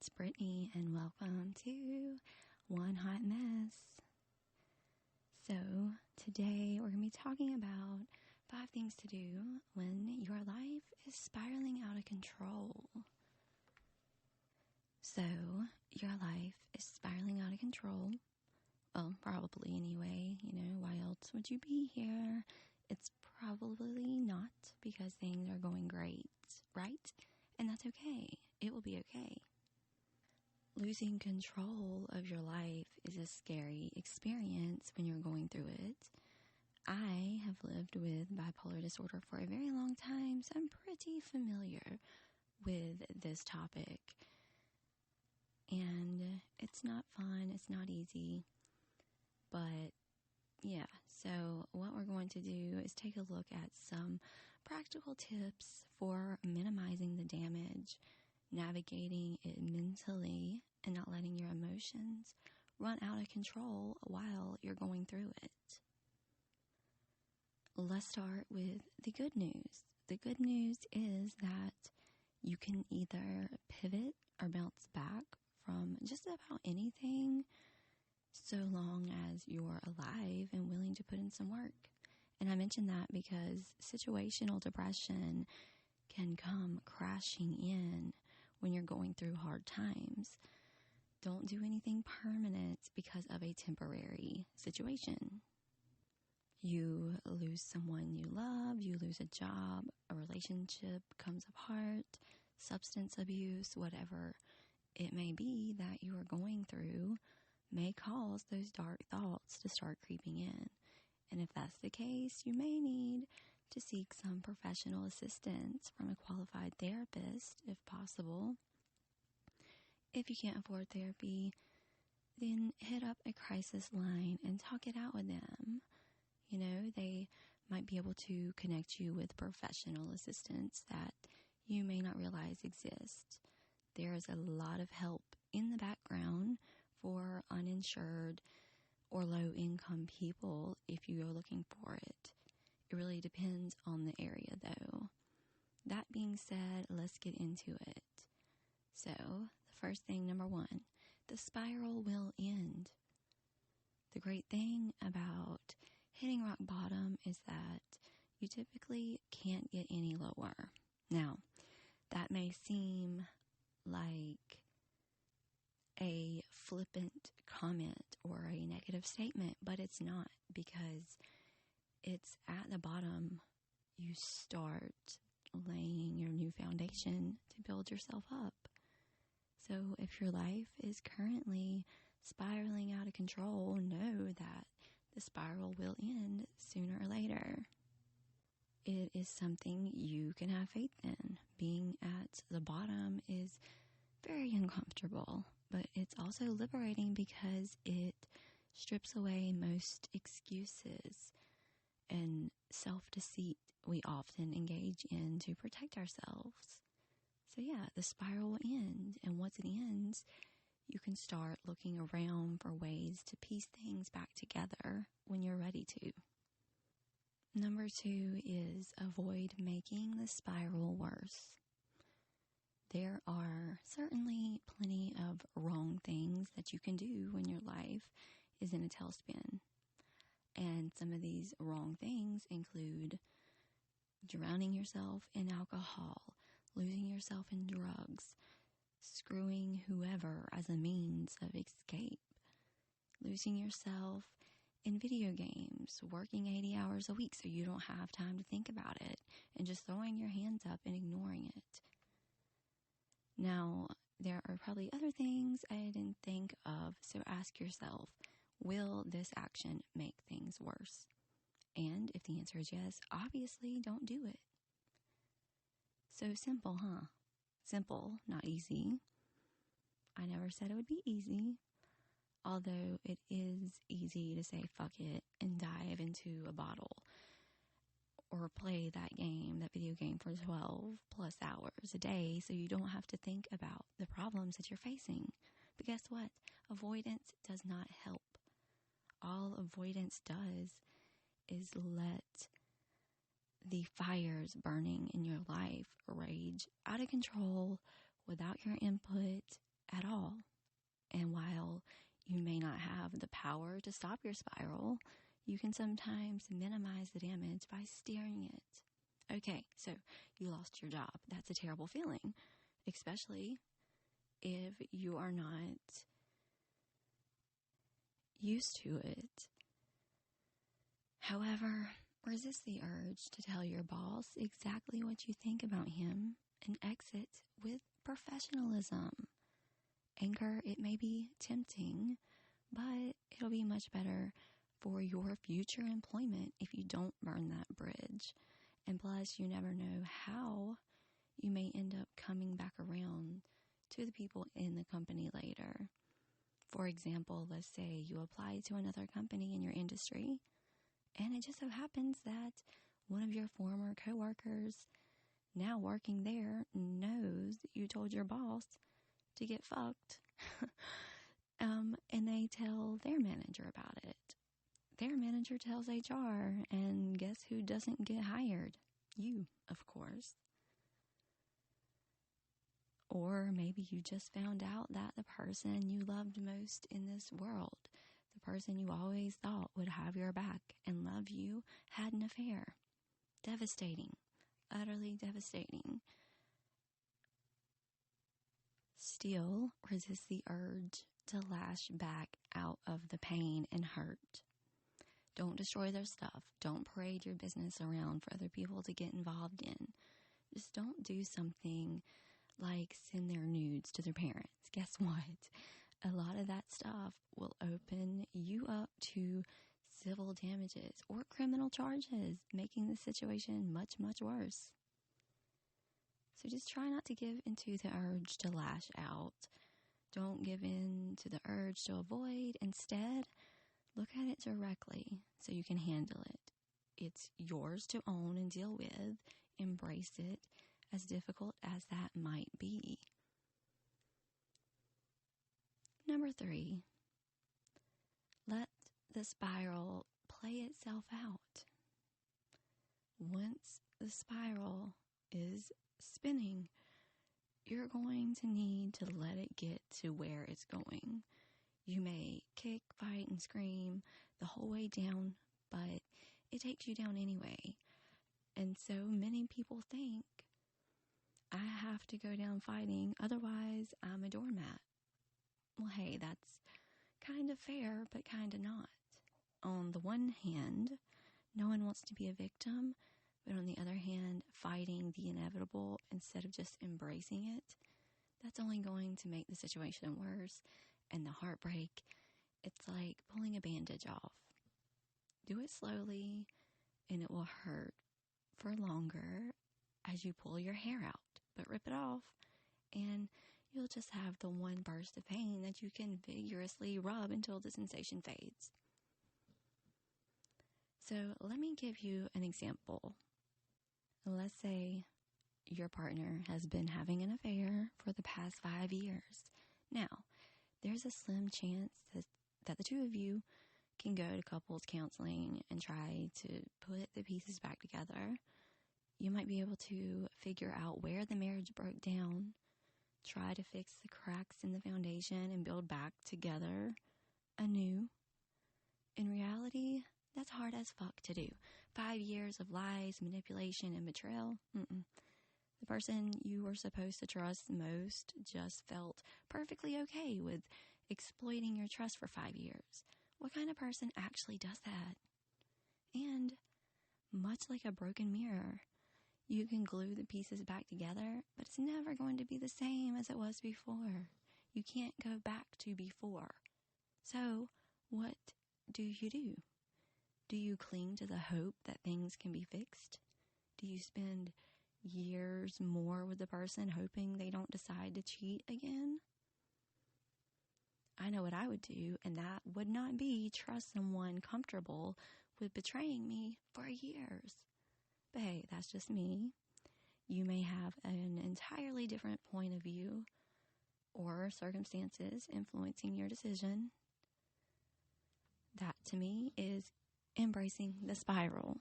it's Brittany, and welcome to One Hot Mess. So, today we're going to be talking about 5 things to do when your life is spiraling out of control. So, your life is spiraling out of control. Well, probably anyway. Why else would you be here? It's probably not because things are going great, right? And that's okay. It will be okay. Losing control of your life is a scary experience when you're going through it. I have lived with bipolar disorder for a very long time, so I'm pretty familiar with this topic. And it's not fun, it's not easy, but yeah, so what we're going to do is take a look at some practical tips for minimizing the damage, navigating it mentally, and not letting your emotions run out of control while you're going through it. Let's start with the good news. The good news is that you can either pivot or bounce back from just about anything so long as you're alive and willing to put in some work. And I mention that because situational depression can come crashing in when you're going through hard times. Don't do anything permanent because of a temporary situation. You lose someone you love, you lose a job, a relationship comes apart, substance abuse, whatever it may be that you are going through may cause those dark thoughts to start creeping in. And if that's the case, you may need to seek some professional assistance from a qualified therapist if possible. If you can't afford therapy, then hit up a crisis line and talk it out with them. They might be able to connect you with professional assistance that you may not realize exist. There is a lot of help in the background for uninsured or low-income people if you are looking for it. It really depends on the area, though. That being said, let's get into it. So, the first thing, number 1, the spiral will end. The great thing about hitting rock bottom is that you typically can't get any lower. Now, that may seem like a flippant comment or a negative statement, but it's not, because it's at the bottom you start laying your new foundation to build yourself up. So if your life is currently spiraling out of control, know that the spiral will end sooner or later. It is something you can have faith in. Being at the bottom is very uncomfortable, but it's also liberating because it strips away most excuses and self-deceit we often engage in to protect ourselves. So yeah, the spiral will end, and once it ends, you can start looking around for ways to piece things back together when you're ready to. Number 2 is avoid making the spiral worse. There are certainly plenty of wrong things that you can do when your life is in a tailspin. And some of these wrong things include drowning yourself in alcohol, losing yourself in drugs, screwing whoever as a means of escape, losing yourself in video games, working 80 hours a week so you don't have time to think about it, and just throwing your hands up and ignoring it. Now, there are probably other things I didn't think of, so ask yourself, will this action make things worse? And if the answer is yes, obviously don't do it. So simple, huh? Simple, not easy. I never said it would be easy, although it is easy to say fuck it and dive into a bottle or play that video game for 12 plus hours a day so you don't have to think about the problems that you're facing. But guess what? Avoidance does not help. All avoidance does is let the fires burning in your life rage out of control without your input at all. And while you may not have the power to stop your spiral, you can sometimes minimize the damage by steering it. Okay, so you lost your job. That's a terrible feeling, especially if you are not used to it. However, resist the urge to tell your boss exactly what you think about him and exit with professionalism. Anger, it may be tempting, but it'll be much better for your future employment if you don't burn that bridge. And plus, you never know how you may end up coming back around to the people in the company later. For example, let's say you apply to another company in your industry, and it just so happens that one of your former coworkers now working there knows that you told your boss to get fucked. And they tell their manager about it. Their manager tells HR, and guess who doesn't get hired? You, of course. Or maybe you just found out that the person you loved most in this world, the person you always thought would have your back and love you, had an affair. Devastating. Utterly devastating. Still, resist the urge to lash back out of the pain and hurt. Don't destroy their stuff. Don't parade your business around for other people to get involved in. Just don't do something like send their nudes to their parents. Guess what? A lot of that stuff will open you up to civil damages or criminal charges, making the situation much, much worse. So just try not to give into the urge to lash out. Don't give in to the urge to avoid. Instead, look at it directly so you can handle it. It's yours to own and deal with. Embrace it, as difficult as that might be. Number 3, let the spiral play itself out. Once the spiral is spinning, you're going to need to let it get to where it's going. You may kick, fight, and scream the whole way down, but it takes you down anyway. And so many people think, I have to go down fighting, otherwise I'm a doormat. Well, hey, that's kind of fair, but kind of not. On the one hand, no one wants to be a victim, but on the other hand, fighting the inevitable instead of just embracing it, that's only going to make the situation worse. And the heartbreak, it's like pulling a bandage off. Do it slowly, and it will hurt for longer as you pull your hair out. But rip it off, and you'll just have the one burst of pain that you can vigorously rub until the sensation fades. So let me give you an example. Let's say your partner has been having an affair for the past 5 years. Now, there's a slim chance that the two of you can go to couples counseling and try to put the pieces back together. You might be able to figure out where the marriage broke down, try to fix the cracks in the foundation and build back together anew. In reality, that's hard as fuck to do. 5 years of lies, manipulation, and betrayal. The person you were supposed to trust most just felt perfectly okay with exploiting your trust for 5 years. What kind of person actually does that? And much like a broken mirror, you can glue the pieces back together, but it's never going to be the same as it was before. You can't go back to before. So, what do? Do you cling to the hope that things can be fixed? Do you spend years more with the person hoping they don't decide to cheat again? I know what I would do, and that would not be trust someone comfortable with betraying me for years. But hey, that's just me. You may have an entirely different point of view or circumstances influencing your decision. That, to me, is embracing the spiral.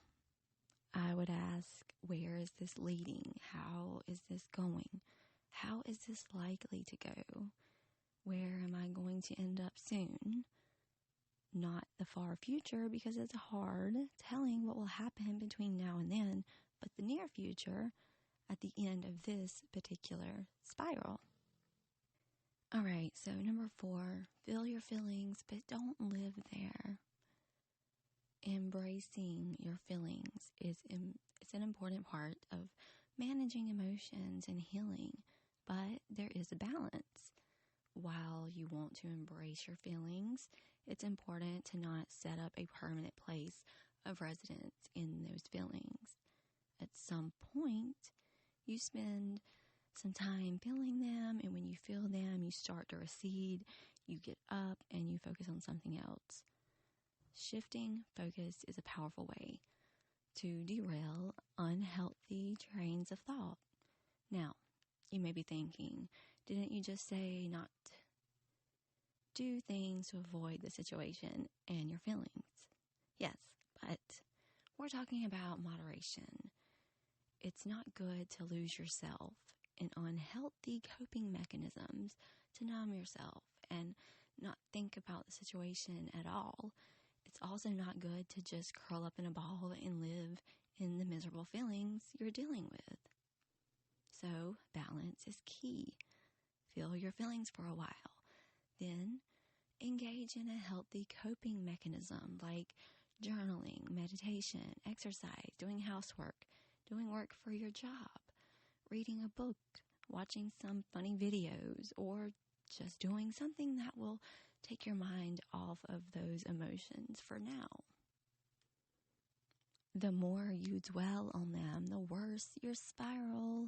I would ask, where is this leading? How is this going? How is this likely to go? Where am I going to end up soon? Not the far future, because it's hard telling what will happen between now and then, but the near future at the end of this particular spiral. All right, so number 4, feel your feelings, but don't live there. Embracing your feelings is an important part of managing emotions and healing, but there is a balance. While you want to embrace your feelings, it's important to not set up a permanent place of residence in those feelings. At some point, you spend some time feeling them, and when you feel them, you start to recede, you get up, and you focus on something else. Shifting focus is a powerful way to derail unhealthy trains of thought. Now, you may be thinking, didn't you just say not do things to avoid the situation and your feelings? Yes, but we're talking about moderation. It's not good to lose yourself in unhealthy coping mechanisms to numb yourself and not think about the situation at all. It's also not good to just curl up in a ball and live in the miserable feelings you're dealing with. So, balance is key. Feel your feelings for a while. Then, engage in a healthy coping mechanism like journaling, meditation, exercise, doing housework, doing work for your job, reading a book, watching some funny videos, or just doing something that will take your mind off of those emotions for now. The more you dwell on them, the worse your spiral,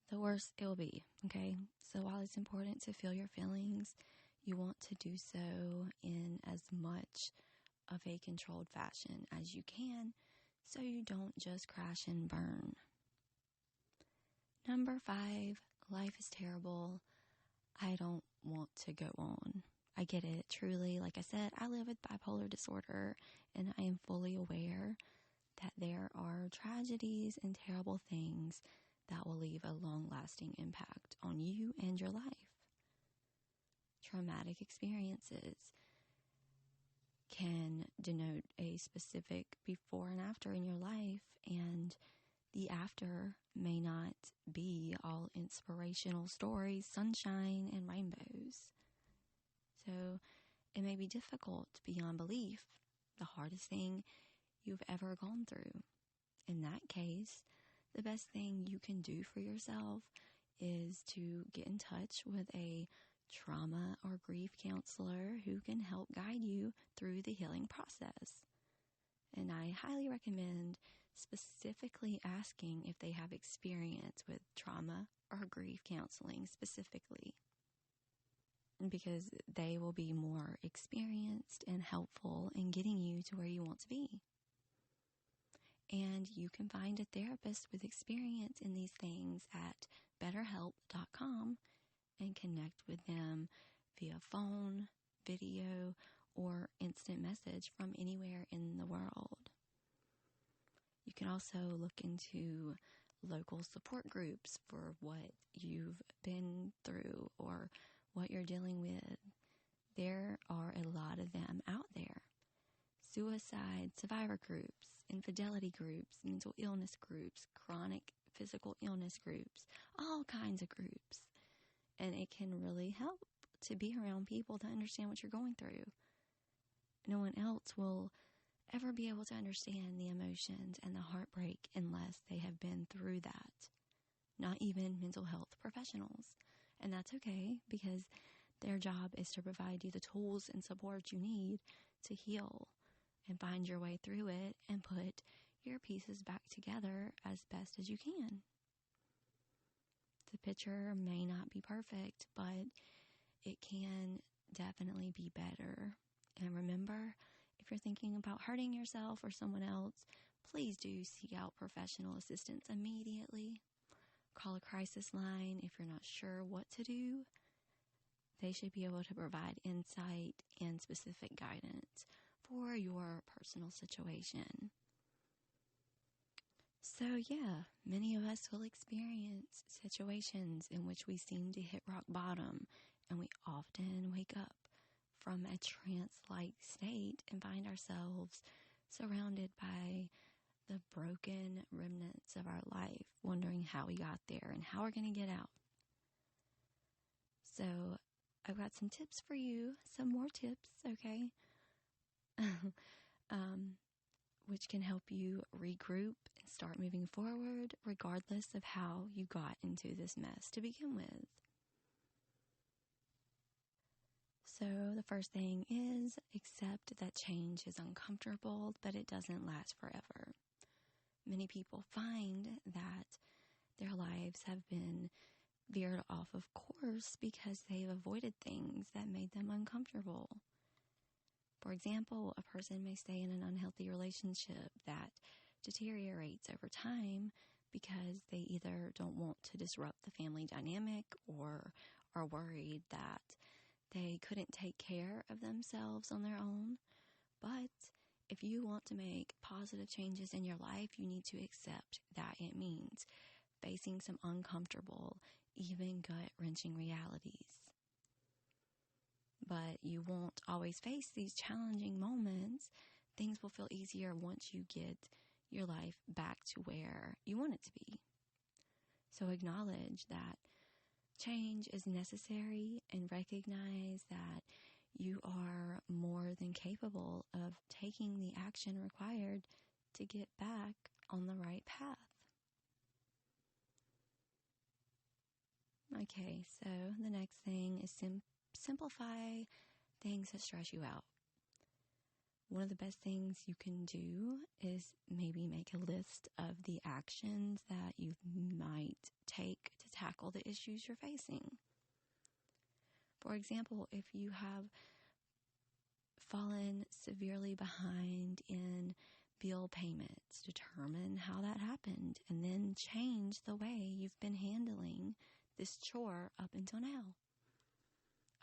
the worse it will be, okay? So while it's important to feel your feelings, you want to do so in as much of a controlled fashion as you can so you don't just crash and burn. Number 5, life is terrible. I don't want to go on. I get it, truly. Like I said, I live with bipolar disorder, and I am fully aware that there are tragedies and terrible things that will leave a long-lasting impact on you and your life. Traumatic experiences can denote a specific before and after in your life, and the after may not be all inspirational stories, sunshine, and rainbows. So it may be difficult beyond belief, the hardest thing you've ever gone through. In that case, the best thing you can do for yourself is to get in touch with a trauma or grief counselor who can help guide you through the healing process. And I highly recommend specifically asking if they have experience with trauma or grief counseling specifically, because they will be more experienced and helpful in getting you to where you want to be. And you can find a therapist with experience in these things at betterhelp.com and connect with them via phone, video, or instant message from anywhere in the world. You can also look into local support groups for what you've been through or what you're dealing with. There are a lot of them out there. Suicide survivor groups, infidelity groups, mental illness groups, chronic physical illness groups, all kinds of groups. And it can really help to be around people that understand what you're going through. No one else will ever be able to understand the emotions and the heartbreak unless they have been through that. Not even mental health professionals. And that's okay, because their job is to provide you the tools and support you need to heal and find your way through it and put your pieces back together as best as you can. The picture may not be perfect, but it can definitely be better. And remember, if you're thinking about hurting yourself or someone else, please do seek out professional assistance immediately. Call a crisis line if you're not sure what to do. They should be able to provide insight and specific guidance for your personal situation. So, yeah, many of us will experience situations in which we seem to hit rock bottom, and we often wake up from a trance like state and find ourselves surrounded by the broken remnants of our life, wondering how we got there and how we're going to get out. So, I've got some tips for you, some more tips, okay? Which can help you regroup and start moving forward, regardless of how you got into this mess to begin with. So, the first thing is accept that change is uncomfortable, but it doesn't last forever. Many people find that their lives have been veered off of course because they've avoided things that made them uncomfortable. For example, a person may stay in an unhealthy relationship that deteriorates over time because they either don't want to disrupt the family dynamic or are worried that they couldn't take care of themselves on their own. But if you want to make positive changes in your life, you need to accept that it means facing some uncomfortable, even gut-wrenching realities. But you won't always face these challenging moments. Things will feel easier once you get your life back to where you want it to be. So acknowledge that change is necessary and recognize that you are more than capable of taking the action required to get back on the right path. Okay, so the next thing is simplify things that stress you out. One of the best things you can do is maybe make a list of the actions that you might take to tackle the issues you're facing. For example, if you have fallen severely behind in bill payments, determine how that happened and then change the way you've been handling this chore up until now.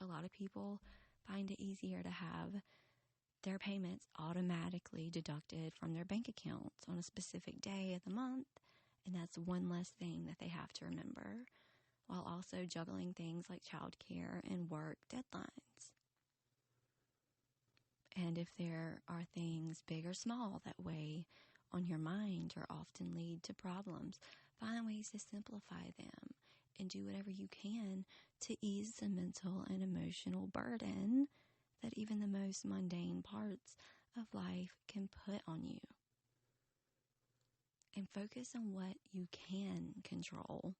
A lot of people find it easier to have their payments automatically deducted from their bank accounts on a specific day of the month, and that's one less thing that they have to remember, while also juggling things like childcare and work deadlines. And if there are things big or small that weigh on your mind or often lead to problems, find ways to simplify them and do whatever you can to ease the mental and emotional burden that even the most mundane parts of life can put on you. And focus on what you can control.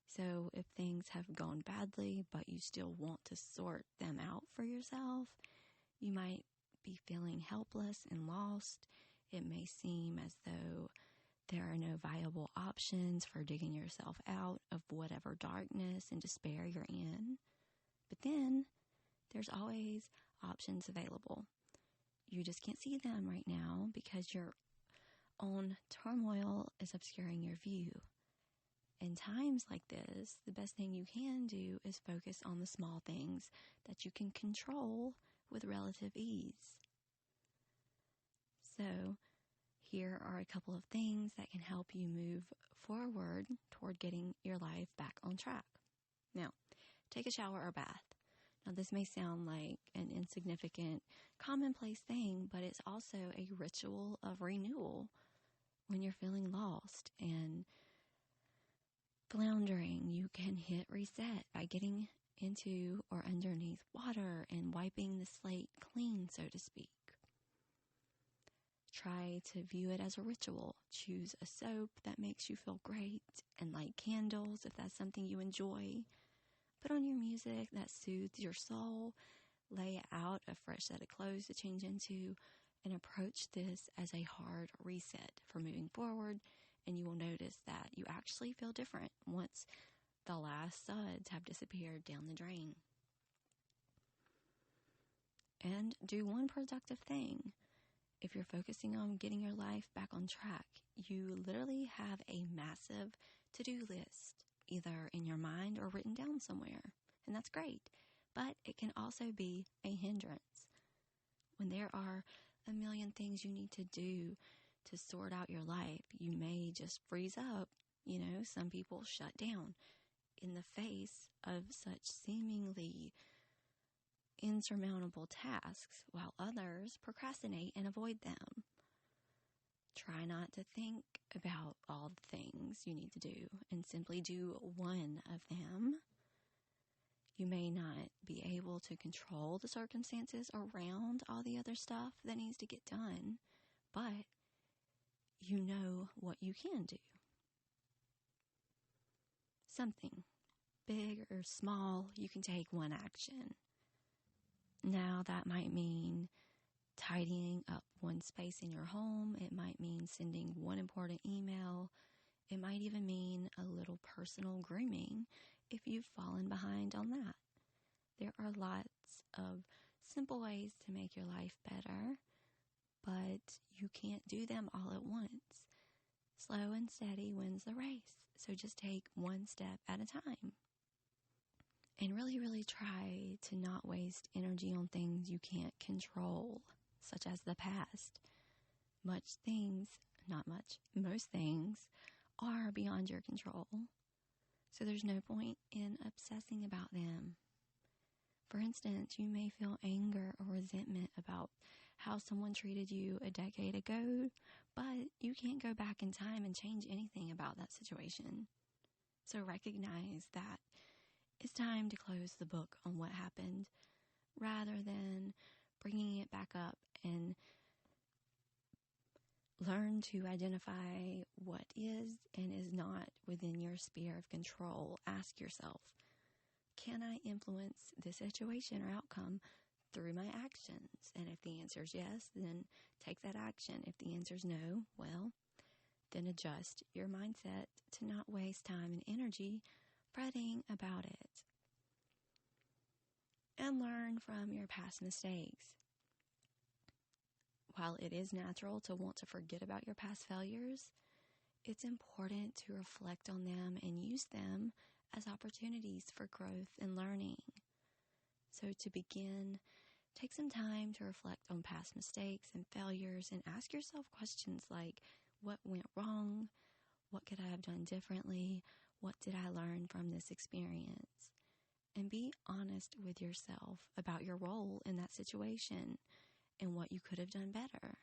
So if things have gone badly, but you still want to sort them out for yourself, you might be feeling helpless and lost. It may seem as though there are no viable options for digging yourself out of whatever darkness and despair you're in. But then there's always options available. You just can't see them right now because your own turmoil is obscuring your view. In times like this, the best thing you can do is focus on the small things that you can control with relative ease. So, here are a couple of things that can help you move forward toward getting your life back on track. Now, take a shower or bath. Now, this may sound like an insignificant, commonplace thing, but it's also a ritual of renewal when you're feeling lost and floundering. You can hit reset by getting into or underneath water and wiping the slate clean, so to speak. Try to view it as a ritual. Choose a soap that makes you feel great and light candles if that's something you enjoy. Put on your music that soothes your soul. Lay out a fresh set of clothes to change into and approach this as a hard reset for moving forward, and you will notice that you actually feel different once the last suds have disappeared down the drain. And do one productive thing. If you're focusing on getting your life back on track, you literally have a massive to-do list, either in your mind or written down somewhere. And that's great. But it can also be a hindrance. When there are a million things you need to do to sort out your life. You may just freeze up. Some people shut down in the face of such seemingly insurmountable tasks, while others procrastinate and avoid them. Try not to think about all the things you need to do and simply do one of them. You may not be able to control the circumstances around all the other stuff that needs to get done, but you know what you can do. Something big or small, you can take one action. Now that might mean tidying up one space in your home. It might mean sending one important email. It might even mean a little personal grooming if you've fallen behind on that. There are lots of simple ways to make your life better, but you can't do them all at once. Slow and steady wins the race. So just take one step at a time. And really, really try to not waste energy on things you can't control, such as the past. Most things are beyond your control. So there's no point in obsessing about them. For instance, you may feel anger or resentment about how someone treated you a decade ago, but you can't go back in time and change anything about that situation. So recognize that it's time to close the book on what happened rather than bringing it back up, and learn to identify what is and is not within your sphere of control. Ask yourself, can I influence this situation or outcome through my actions? And if the answer is yes, then take that action. If the answer is no, well, then adjust your mindset to not waste time and energy fretting about it. And learn from your past mistakes. While it is natural to want to forget about your past failures, it's important to reflect on them and use them as opportunities for growth and learning. So to begin, take some time to reflect on past mistakes and failures and ask yourself questions like, what went wrong? What could I have done differently? What did I learn from this experience? And be honest with yourself about your role in that situation and what you could have done better.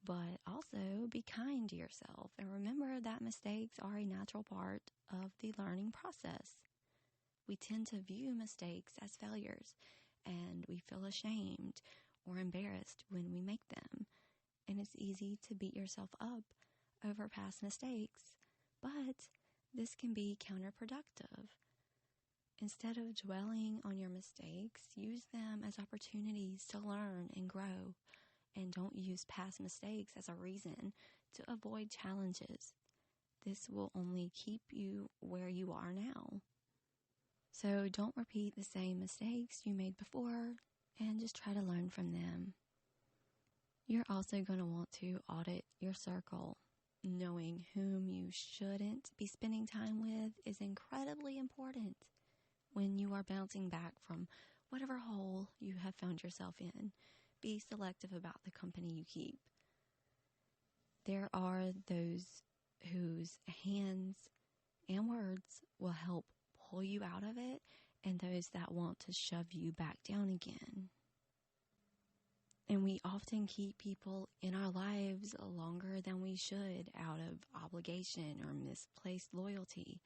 But also be kind to yourself and remember that mistakes are a natural part of the learning process. We tend to view mistakes as failures, and we feel ashamed or embarrassed when we make them. And it's easy to beat yourself up over past mistakes, but this can be counterproductive. Instead of dwelling on your mistakes, use them as opportunities to learn and grow, and don't use past mistakes as a reason to avoid challenges. This will only keep you where you are now. So don't repeat the same mistakes you made before, and just try to learn from them. You're also going to want to audit your circle. Knowing whom you shouldn't be spending time with is incredibly important when you are bouncing back from whatever hole you have found yourself in. Be selective about the company you keep. There are those whose hands and words will help pull you out of it, and those that want to shove you back down again. And we often keep people in our lives longer than we should out of obligation or misplaced loyalty.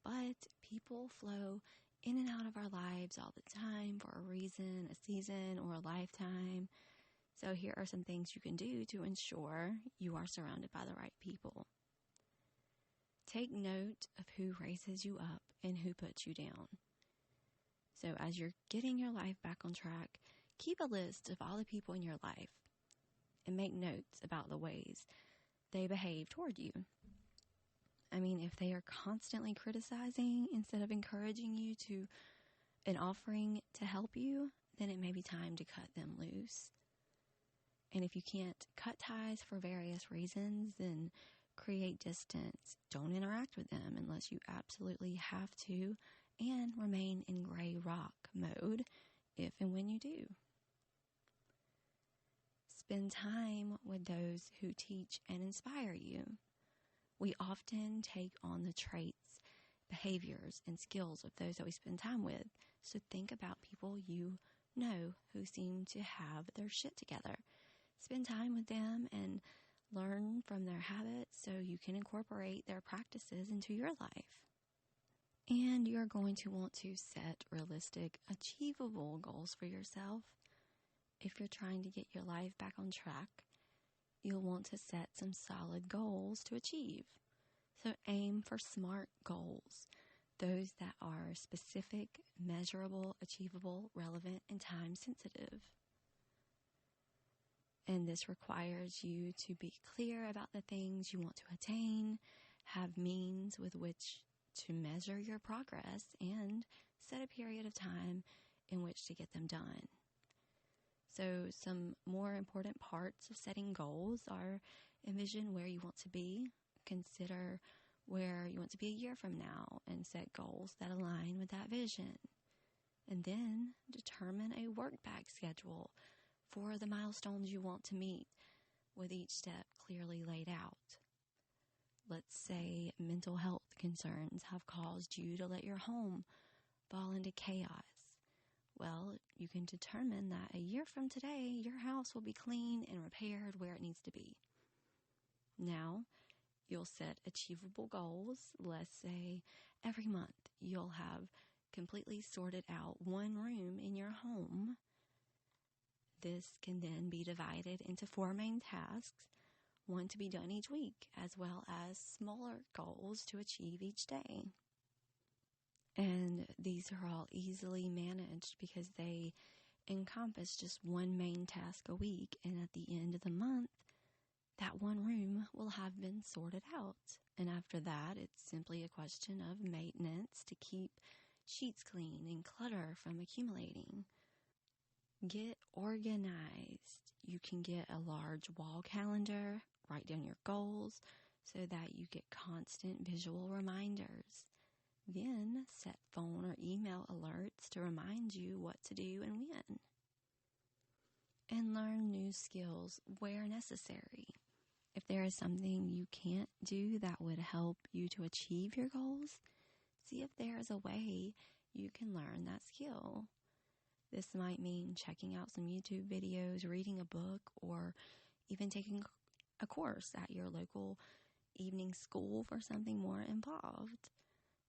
But people flow in and out of our lives all the time for a reason, a season, or a lifetime. So here are some things you can do to ensure you are surrounded by the right people. Take note of who raises you up and who puts you down. So as you're getting your life back on track, keep a list of all the people in your life and make notes about the ways they behave toward you. I mean, if they are constantly criticizing instead of encouraging you to and offering to help you, then it may be time to cut them loose. And if you can't cut ties for various reasons, then create distance. Don't interact with them unless you absolutely have to, and remain in gray rock mode if and when you do. Spend time with those who teach and inspire you. We often take on the traits, behaviors, and skills of those that we spend time with. So think about people you know who seem to have their shit together. Spend time with them and learn from their habits so you can incorporate their practices into your life. And you're going to want to set realistic, achievable goals for yourself. If you're trying to get your life back on track, you'll want to set some solid goals to achieve. So aim for SMART goals, those that are specific, measurable, achievable, relevant, and time sensitive. And this requires you to be clear about the things you want to attain, have means with which to measure your progress, and set a period of time in which to get them done. So some more important parts of setting goals are envision where you want to be, consider where you want to be a year from now, and set goals that align with that vision. And then determine a work back schedule for the milestones you want to meet, with each step clearly laid out. Let's say mental health concerns have caused you to let your home fall into chaos. Well, you can determine that a year from today, your house will be clean and repaired where it needs to be. Now, you'll set achievable goals. Let's say every month you'll have completely sorted out one room in your home. This can then be divided into 4 main tasks, one to be done each week, as well as smaller goals to achieve each day. And these are all easily managed because they encompass just one main task a week. And at the end of the month, that one room will have been sorted out. And after that, it's simply a question of maintenance to keep sheets clean and clutter from accumulating. Get organized. You can get a large wall calendar, write down your goals so that you get constant visual reminders. Then set phone or email alerts to remind you what to do and when. And learn new skills where necessary. If there is something you can't do that would help you to achieve your goals, see if there is a way you can learn that skill. This might mean checking out some YouTube videos, reading a book, or even taking a course at your local evening school for something more involved.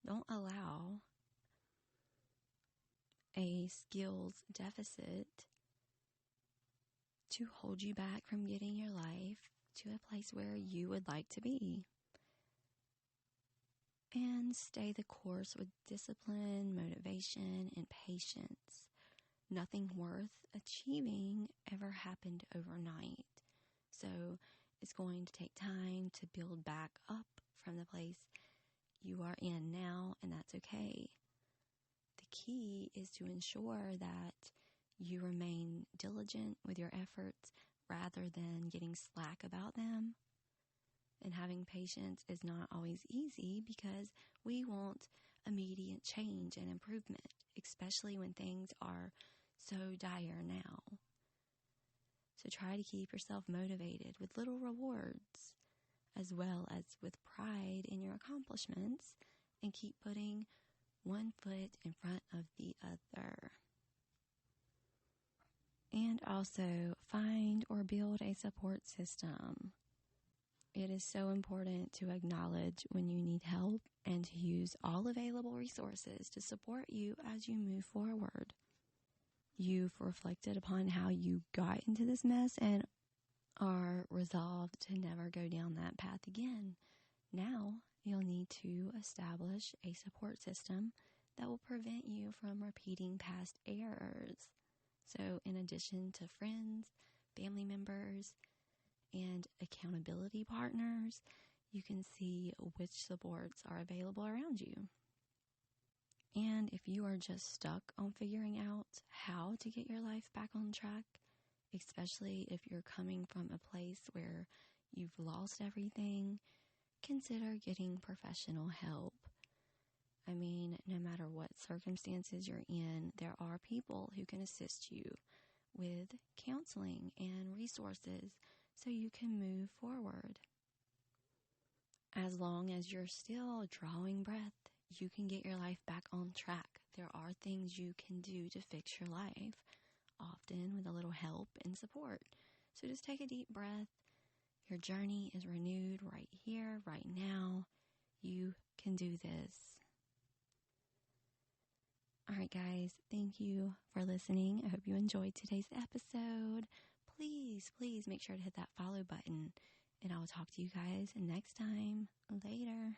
Don't allow a skills deficit to hold you back from getting your life to a place where you would like to be. And stay the course with discipline, motivation, and patience. Nothing worth achieving ever happened overnight. So it's going to take time to build back up from the place you are in now, and that's okay. The key is to ensure that you remain diligent with your efforts rather than getting slack about them. And having patience is not always easy because we want immediate change and improvement, especially when things are so dire now. So try to keep yourself motivated with little rewards, as well as with pride in your accomplishments, and keep putting one foot in front of the other. And also find or build a support system. It is so important to acknowledge when you need help and to use all available resources to support you as you move forward. You've reflected upon how you got into this mess and are resolved to never go down that path again. Now, you'll need to establish a support system that will prevent you from repeating past errors. So, in addition to friends, family members, and accountability partners, you can see which supports are available around you. And if you are just stuck on figuring out how to get your life back on track, especially if you're coming from a place where you've lost everything, consider getting professional help. I mean, no matter what circumstances you're in, there are people who can assist you with counseling and resources so you can move forward. As long as you're still drawing breath, you can get your life back on track. There are things you can do to fix your life, often with a little help and support. So just take a deep breath. Your journey is renewed right here, right now. You can do this. All right, guys, thank you for listening. I hope you enjoyed today's episode. Please make sure to hit that follow button, and I will talk to you guys next time. Later.